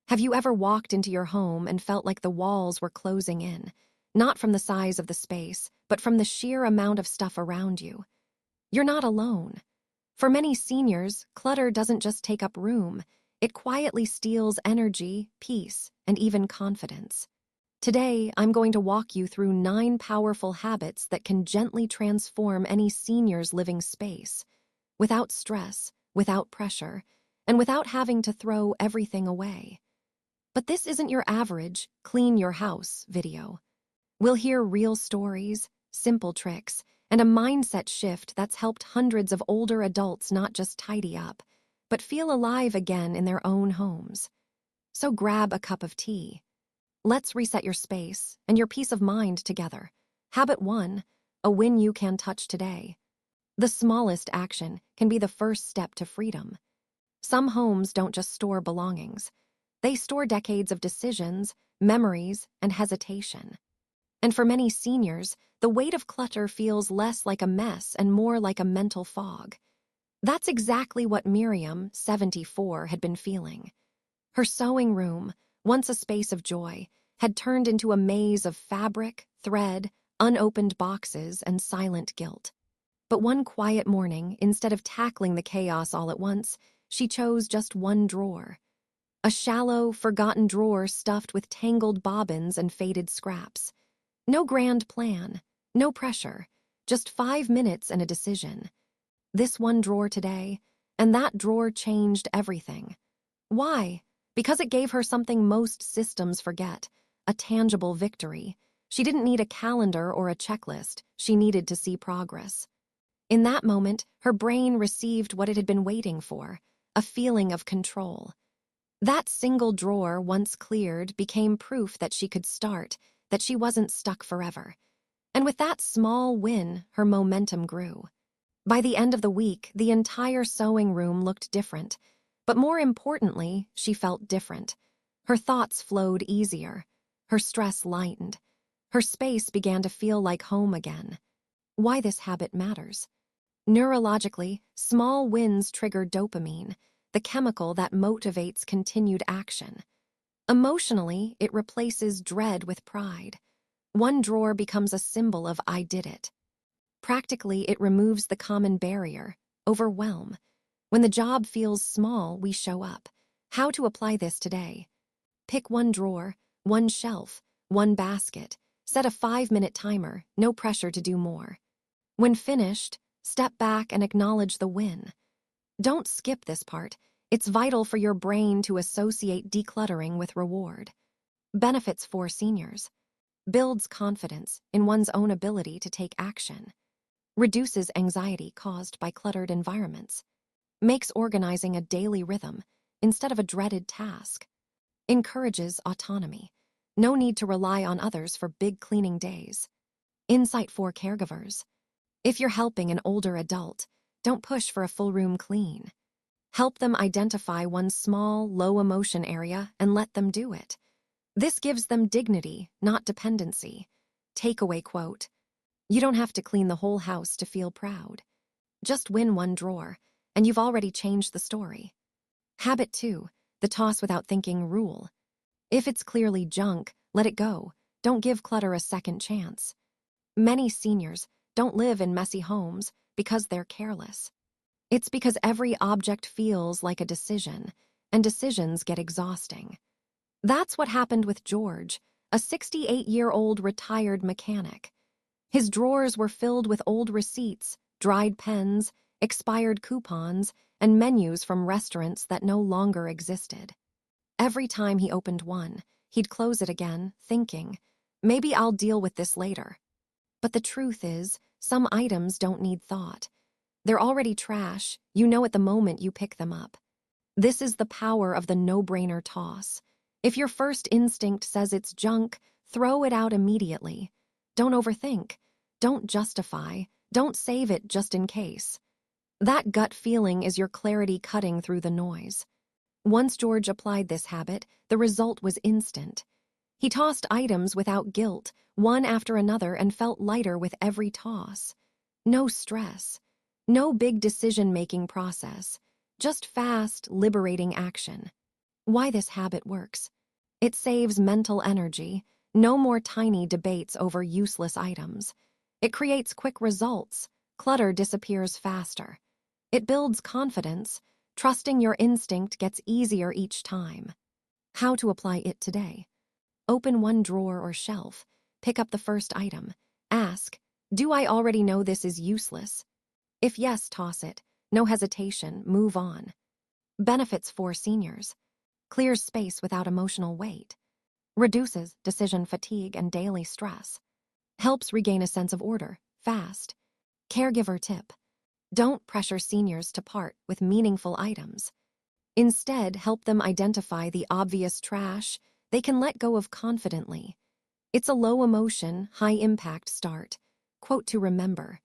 Have you ever walked into your home and felt like the walls were closing in, not from the size of the space, but from the sheer amount of stuff around you? You're not alone. For many seniors, clutter doesn't just take up room, it quietly steals energy, peace, and even confidence. Today, I'm going to walk you through 9 powerful habits that can gently transform any senior's living space, without stress, without pressure, and without having to throw everything away. But this isn't your average clean your house video. We'll hear real stories, simple tricks, and a mindset shift that's helped hundreds of older adults not just tidy up, but feel alive again in their own homes. So grab a cup of tea. Let's reset your space and your peace of mind together. Habit 1, a win you can touch today. The smallest action can be the first step to freedom. Some homes don't just store belongings. They store decades of decisions, memories, and hesitation. And for many seniors, the weight of clutter feels less like a mess and more like a mental fog. That's exactly what Miriam, 74, had been feeling. Her sewing room, once a space of joy, had turned into a maze of fabric, thread, unopened boxes, and silent guilt. But one quiet morning, instead of tackling the chaos all at once, she chose just one drawer. A shallow, forgotten drawer stuffed with tangled bobbins and faded scraps. No grand plan, no pressure, just 5 minutes and a decision. This one drawer today, and that drawer changed everything. Why? Because it gave her something most systems forget, a tangible victory. She didn't need a calendar or a checklist, she needed to see progress. In that moment, her brain received what it had been waiting for, a feeling of control. That single drawer, once cleared, became proof that she could start, that she wasn't stuck forever. And with that small win, her momentum grew. By the end of the week, the entire sewing room looked different. But more importantly, she felt different. Her thoughts flowed easier. Her stress lightened. Her space began to feel like home again. Why this habit matters. Neurologically, small wins trigger dopamine, the chemical that motivates continued action. Emotionally, it replaces dread with pride. One drawer becomes a symbol of I did it. Practically, it removes the common barrier, overwhelm. When the job feels small, we show up. How to apply this today? Pick one drawer, one shelf, one basket. Set a 5-minute timer, no pressure to do more. When finished, step back and acknowledge the win. Don't skip this part. It's vital for your brain to associate decluttering with reward. Benefits for seniors. Builds confidence in one's own ability to take action. Reduces anxiety caused by cluttered environments. Makes organizing a daily rhythm instead of a dreaded task. Encourages autonomy. No need to rely on others for big cleaning days. Insight for caregivers. If you're helping an older adult, don't push for a full room clean. Help them identify one small, low-emotion area and let them do it. This gives them dignity, not dependency. Takeaway quote: you don't have to clean the whole house to feel proud. Just win one drawer, and you've already changed the story. Habit 2, the toss without thinking rule. If it's clearly junk, let it go. Don't give clutter a second chance. Many seniors don't live in messy homes because they're careless. It's because every object feels like a decision, and decisions get exhausting. That's what happened with George, a 68-year-old retired mechanic. His drawers were filled with old receipts, dried pens, expired coupons, and menus from restaurants that no longer existed. Every time he opened one, he'd close it again, thinking, maybe I'll deal with this later. But the truth is, some items don't need thought. They're already trash, you know at the moment you pick them up. This is the power of the no-brainer toss. If your first instinct says it's junk, throw it out immediately. Don't overthink. Don't justify. Don't save it just in case. That gut feeling is your clarity cutting through the noise. Once George applied this habit, the result was instant. He tossed items without guilt, one after another, and felt lighter with every toss. No stress. No big decision-making process. Just fast, liberating action. Why this habit works. It saves mental energy, no more tiny debates over useless items. It creates quick results, clutter disappears faster. It builds confidence, trusting your instinct gets easier each time. How to apply it today. Open one drawer or shelf, pick up the first item. Ask, do I already know this is useless? If yes, toss it. No hesitation, move on. Benefits for seniors. Clears space without emotional weight. Reduces decision fatigue and daily stress. Helps regain a sense of order, fast. Caregiver tip. Don't pressure seniors to part with meaningful items. Instead, help them identify the obvious trash they can let go of confidently. It's a low-emotion, high-impact start. Quote to remember.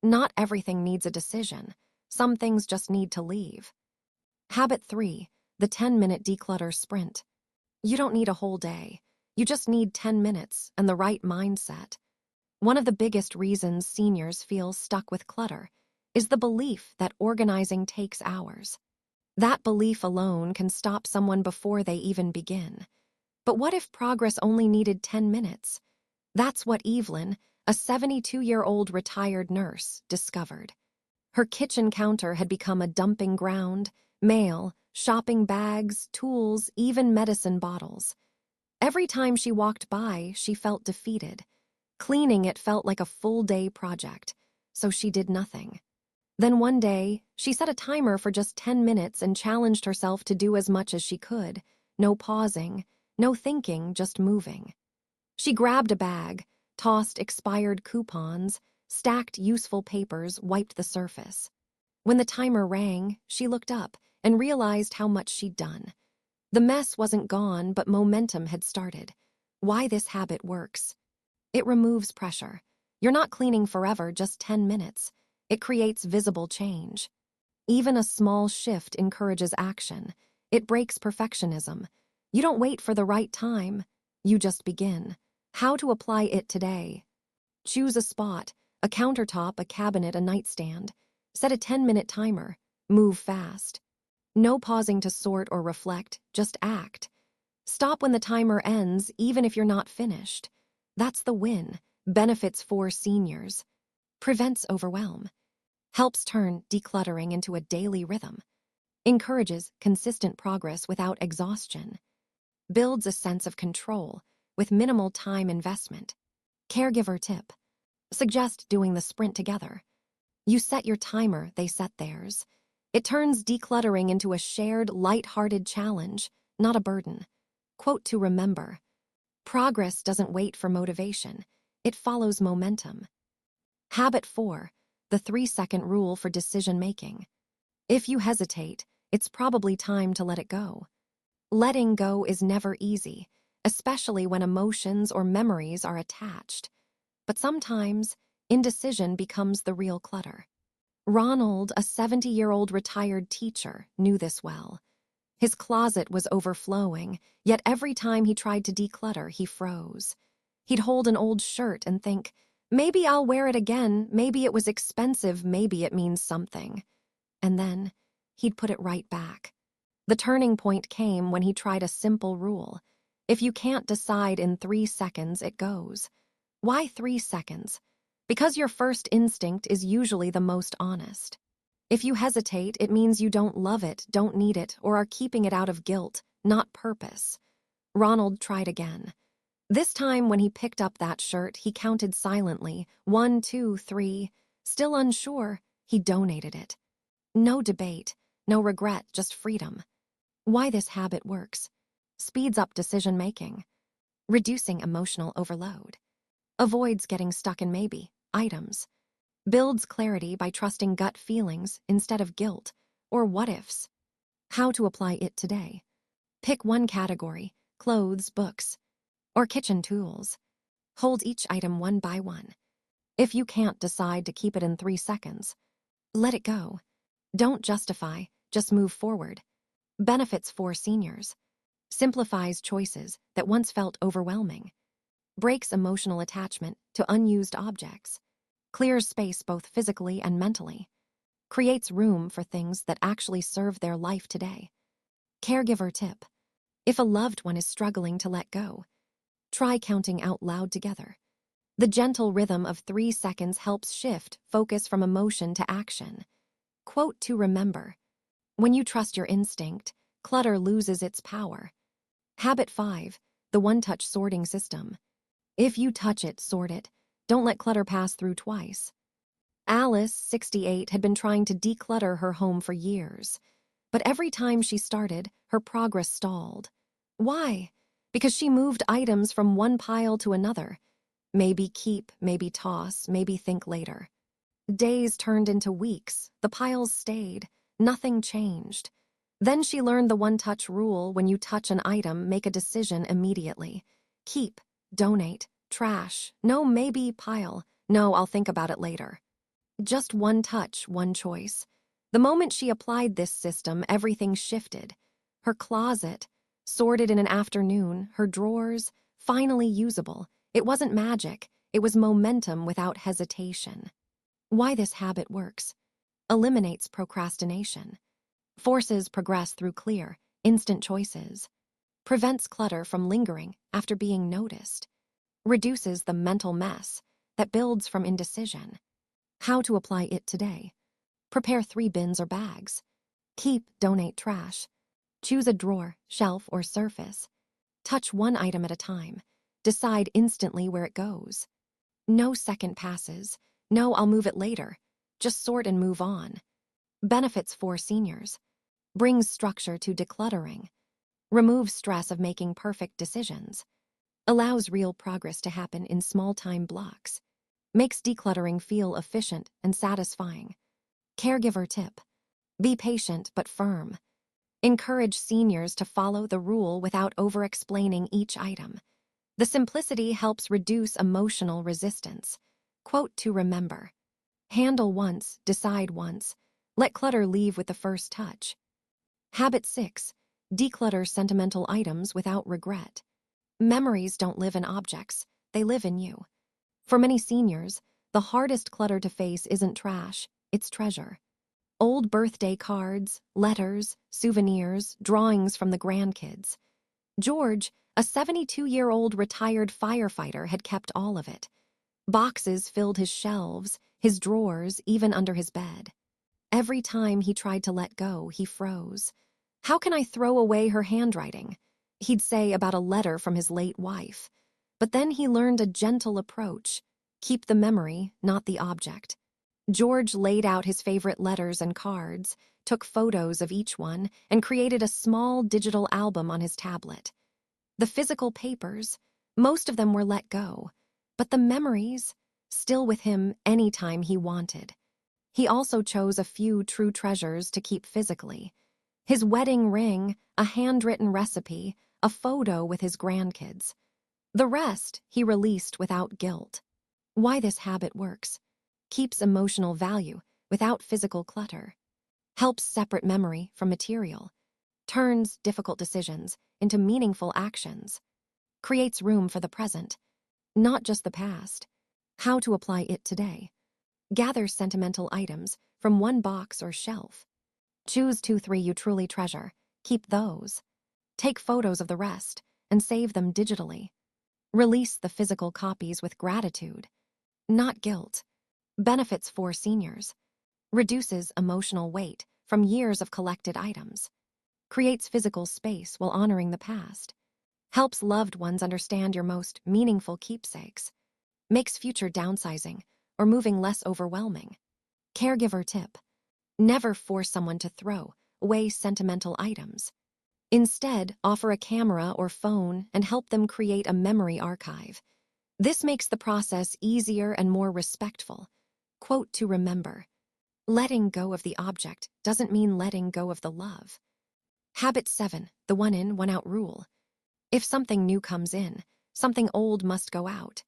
Not everything needs a decision. Some things just need to leave. Habit 3. The 10-minute declutter sprint. You don't need a whole day. You just need 10 minutes and the right mindset. One of the biggest reasons seniors feel stuck with clutter is the belief that organizing takes hours. That belief alone can stop someone before they even begin. But what if progress only needed 10 minutes? That's what Evelyn, a 72-year-old retired nurse, discovered. Her kitchen counter had become a dumping ground, mail, shopping bags, tools, even medicine bottles. Every time she walked by, she felt defeated. Cleaning it felt like a full-day project, so she did nothing. Then one day, she set a timer for just 10 minutes and challenged herself to do as much as she could. No pausing, no thinking, just moving. She grabbed a bag, tossed expired coupons, stacked useful papers, wiped the surface. When the timer rang, she looked up and realized how much she'd done. The mess wasn't gone, but momentum had started. Why this habit works. It removes pressure. You're not cleaning forever, just 10 minutes. It creates visible change. Even a small shift encourages action. It breaks perfectionism. You don't wait for the right time. You just begin. How to apply it today. Choose a spot, a countertop, a cabinet, a nightstand. Set a 10-minute timer. Move fast. No pausing to sort or reflect, just act. Stop when the timer ends, even if you're not finished. That's the win. Benefits for seniors. Prevents overwhelm. Helps turn decluttering into a daily rhythm. Encourages consistent progress without exhaustion. Builds a sense of control with minimal time investment. Caregiver tip. Suggest doing the sprint together. You set your timer, they set theirs. It turns decluttering into a shared, light-hearted challenge, not a burden. Quote to remember. Progress doesn't wait for motivation. It follows momentum. Habit 4. The 3-second rule for decision-making. If you hesitate, it's probably time to let it go. Letting go is never easy, especially when emotions or memories are attached. But sometimes, indecision becomes the real clutter. Ronald, a 70-year-old retired teacher, knew this well. His closet was overflowing, yet every time he tried to declutter, he froze. He'd hold an old shirt and think, maybe I'll wear it again, maybe it was expensive, maybe it means something. And then, he'd put it right back. The turning point came when he tried a simple rule. If you can't decide in 3 seconds, it goes. Why 3 seconds? Because your first instinct is usually the most honest. If you hesitate, it means you don't love it, don't need it, or are keeping it out of guilt, not purpose. Ronald tried again. This time, when he picked up that shirt, he counted silently. 1, 2, 3. Still unsure, he donated it. No debate, no regret, just freedom. Why this habit works. Speeds up decision-making. Reducing emotional overload. Avoids getting stuck in maybe items. Builds clarity by trusting gut feelings instead of guilt or what-ifs. How to apply it today. Pick one category, clothes, books, or kitchen tools. Hold each item one by one. If you can't decide to keep it in 3 seconds, let it go. Don't justify, just move forward. Benefits for seniors. Simplifies choices that once felt overwhelming. Breaks emotional attachment to unused objects. Clears space both physically and mentally. Creates room for things that actually serve their life today. Caregiver tip. If a loved one is struggling to let go, try counting out loud together. The gentle rhythm of 3 seconds helps shift focus from emotion to action. Quote to remember: when you trust your instinct, clutter loses its power. Habit 5, the one-touch sorting system. If you touch it, sort it. Don't let clutter pass through twice. Alice, 68, had been trying to declutter her home for years. But every time she started, her progress stalled. Why? Because she moved items from one pile to another. Maybe keep, maybe toss, maybe think later. Days turned into weeks. The piles stayed. Nothing changed. Then she learned the one-touch rule: when you touch an item, make a decision immediately. Keep, donate, trash, no, maybe, pile, no, I'll think about it later. Just one touch, one choice. The moment she applied this system, everything shifted. Her closet, sorted in an afternoon, her drawers, finally usable. It wasn't magic, it was momentum without hesitation. Why this habit works: eliminates procrastination, forces progress through clear, instant choices, prevents clutter from lingering after being noticed, reduces the mental mess that builds from indecision. How to apply it today: prepare 3 bins or bags. Keep, donate, trash. Choose a drawer, shelf, or surface. Touch one item at a time. Decide instantly where it goes. No second passes. No, I'll move it later. Just sort and move on. Benefits for seniors: brings structure to decluttering, removes stress of making perfect decisions, allows real progress to happen in small time blocks, makes decluttering feel efficient and satisfying. Caregiver tip: be patient but firm. Encourage seniors to follow the rule without over-explaining each item. The simplicity helps reduce emotional resistance. Quote to remember: handle once, decide once. Let clutter leave with the first touch. Habit 6, declutter sentimental items without regret. Memories don't live in objects, they live in you. For many seniors, the hardest clutter to face isn't trash, it's treasure. Old birthday cards, letters, souvenirs, drawings from the grandkids. George, a 72-year-old retired firefighter, had kept all of it. Boxes filled his shelves, his drawers, even under his bed. Every time he tried to let go, he froze. "How can I throw away her handwriting?" he'd say about a letter from his late wife. But then he learned a gentle approach: keep the memory, not the object. George laid out his favorite letters and cards, took photos of each one, and created a small digital album on his tablet. The physical papers, most of them were let go, but the memories, still with him anytime he wanted. He also chose a few true treasures to keep physically: his wedding ring, a handwritten recipe, a photo with his grandkids. The rest he released without guilt. Why this habit works: keeps emotional value without physical clutter, helps separate memory from material, turns difficult decisions into meaningful actions, creates room for the present, not just the past. How to apply it today: gather sentimental items from one box or shelf. Choose 2-3 you truly treasure. Keep those. Take photos of the rest and save them digitally. Release the physical copies with gratitude, not guilt. Benefits for seniors: reduces emotional weight from years of collected items, creates physical space while honoring the past, helps loved ones understand your most meaningful keepsakes, makes future downsizing or moving less overwhelming. Caregiver tip: never force someone to throw away sentimental items. Instead, offer a camera or phone and help them create a memory archive. This makes the process easier and more respectful. Quote to remember: letting go of the object doesn't mean letting go of the love. Habit 7, the one in, one out rule. If something new comes in, something old must go out.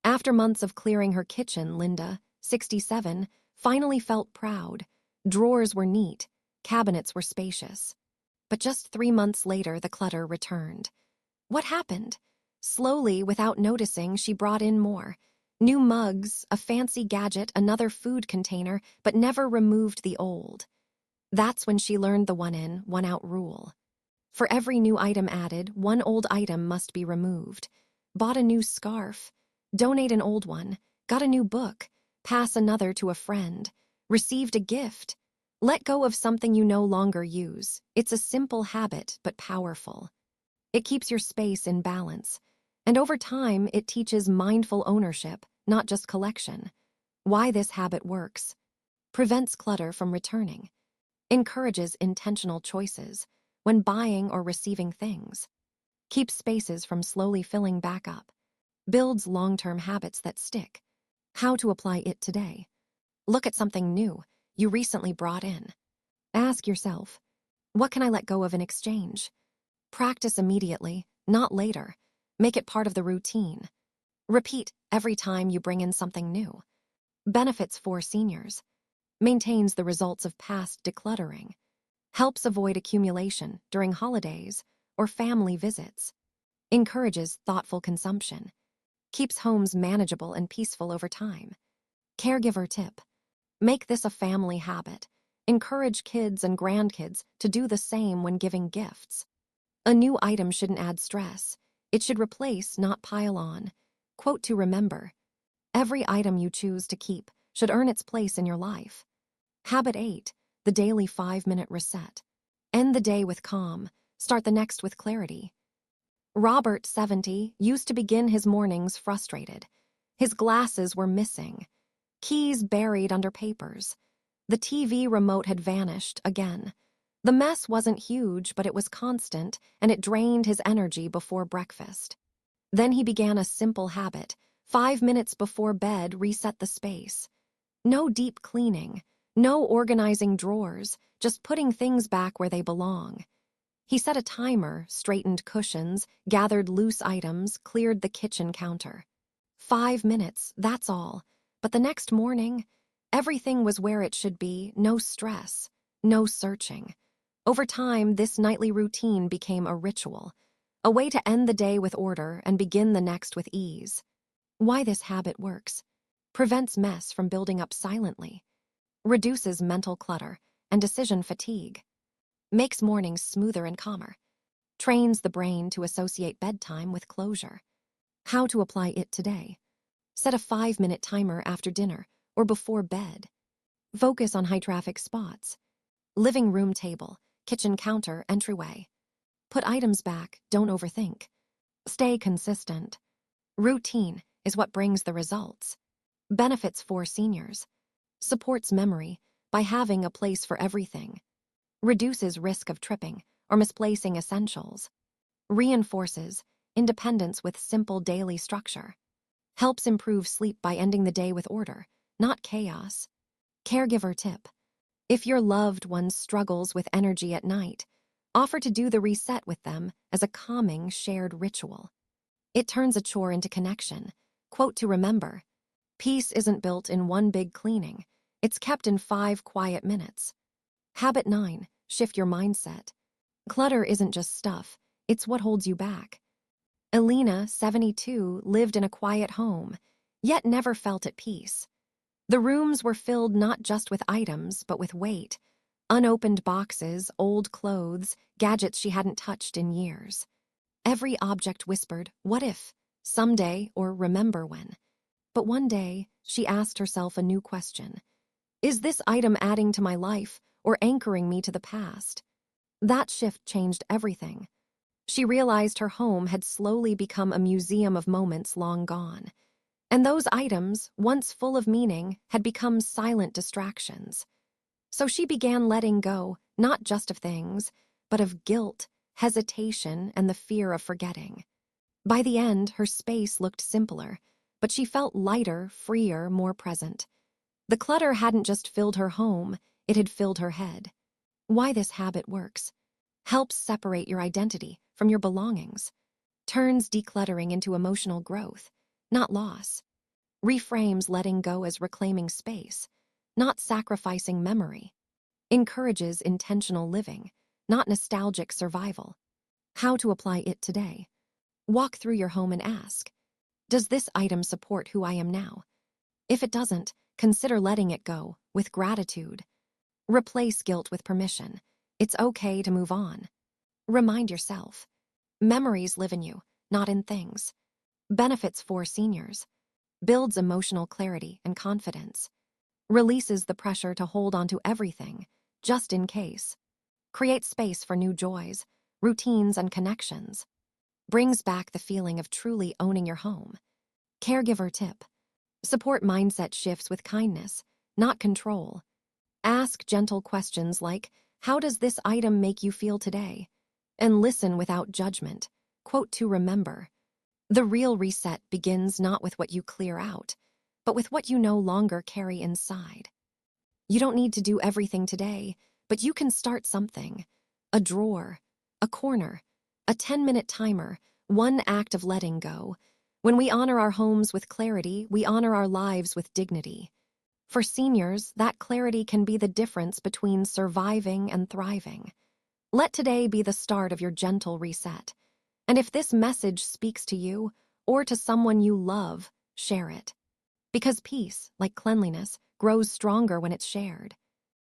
After months of clearing her kitchen, Linda, 67, finally felt proud. Drawers were neat, cabinets were spacious. But just 3 months later, the clutter returned. What happened? Slowly, without noticing, she brought in more. New mugs, a fancy gadget, another food container, but never removed the old. That's when she learned the one in, one out rule. For every new item added, one old item must be removed. Bought a new scarf. Donate an old one. Got a new book. Pass another to a friend. Received a gift. Let go of something you no longer use. It's a simple habit, but powerful. It keeps your space in balance. And over time, it teaches mindful ownership, not just collection. Why this habit works. Prevents clutter from returning. Encourages intentional choices when buying or receiving things. Keeps spaces from slowly filling back up. Builds long-term habits that stick. How to apply it today. Look at something new you recently brought in. Ask yourself, what can I let go of in exchange? Practice immediately, not later. Make it part of the routine. Repeat every time you bring in something new. Benefits for seniors. Maintains the results of past decluttering. Helps avoid accumulation during holidays or family visits. Encourages thoughtful consumption. Keeps homes manageable and peaceful over time. Caregiver tip. Make this a family habit. Encourage kids and grandkids to do the same when giving gifts. A new item shouldn't add stress. It should replace, not pile on. Quote to remember. Every item you choose to keep should earn its place in your life. Habit 8, the daily 5-minute reset. End the day with calm. Start the next with clarity. Robert, 70, used to begin his mornings frustrated. His glasses were missing. Keys buried under papers. The TV remote had vanished again. The mess wasn't huge, but it was constant, and it drained his energy before breakfast. Then he began a simple habit. 5 minutes before bed, reset the space. No deep cleaning, no organizing drawers, just putting things back where they belong. He set a timer, straightened cushions, gathered loose items, cleared the kitchen counter. 5 minutes, that's all. But the next morning, everything was where it should be, no stress, no searching. Over time, this nightly routine became a ritual, a way to end the day with order and begin the next with ease. Why this habit works. Prevents mess from building up silently. Reduces mental clutter and decision fatigue. Makes mornings smoother and calmer. Trains the brain to associate bedtime with closure. How to apply it today. Set a 5-minute timer after dinner or before bed. Focus on high-traffic spots. Living room table, kitchen counter, entryway. Put items back, don't overthink. Stay consistent. Routine is what brings the results. Benefits for seniors. Supports memory by having a place for everything. Reduces risk of tripping or misplacing essentials. Reinforces independence with simple daily structure. Helps improve sleep by ending the day with order, not chaos. Caregiver tip. If your loved one struggles with energy at night, offer to do the reset with them as a calming shared ritual. It turns a chore into connection. Quote to remember. Peace isn't built in one big cleaning. It's kept in 5 quiet minutes. Habit 9. Shift your mindset. Clutter isn't just stuff. It's what holds you back. Elena, 72, lived in a quiet home, yet never felt at peace. The rooms were filled not just with items, but with weight. Unopened boxes, old clothes, gadgets she hadn't touched in years. Every object whispered, what if, someday, or remember when. But one day, she asked herself a new question. Is this item adding to my life or anchoring me to the past? That shift changed everything. She realized her home had slowly become a museum of moments long gone. And those items, once full of meaning, had become silent distractions. So she began letting go, not just of things, but of guilt, hesitation, and the fear of forgetting. By the end, her space looked simpler, but she felt lighter, freer, more present. The clutter hadn't just filled her home, it had filled her head. Why this habit works. Helps separate your identity from your belongings. Turns decluttering into emotional growth, not loss. Reframes letting go as reclaiming space, not sacrificing memory. Encourages intentional living, not nostalgic survival. How to apply it today. Walk through your home and ask, does this item support who I am now? If it doesn't, consider letting it go with gratitude. Replace guilt with permission. It's okay to move on. Remind yourself. Memories live in you, not in things. Benefits for seniors. Builds emotional clarity and confidence. Releases the pressure to hold on to everything, just in case. Creates space for new joys, routines, and connections. Brings back the feeling of truly owning your home. Caregiver tip. Support mindset shifts with kindness, not control. Ask gentle questions like, how does this item make you feel today? And listen without judgment. Quote to remember. The real reset begins not with what you clear out, but with what you no longer carry inside. You don't need to do everything today, but you can start something. A drawer, a corner, a 10-minute timer, one act of letting go. When we honor our homes with clarity, we honor our lives with dignity. For seniors, that clarity can be the difference between surviving and thriving. Let today be the start of your gentle reset. And if this message speaks to you or to someone you love, share it. Because peace, like cleanliness, grows stronger when it's shared.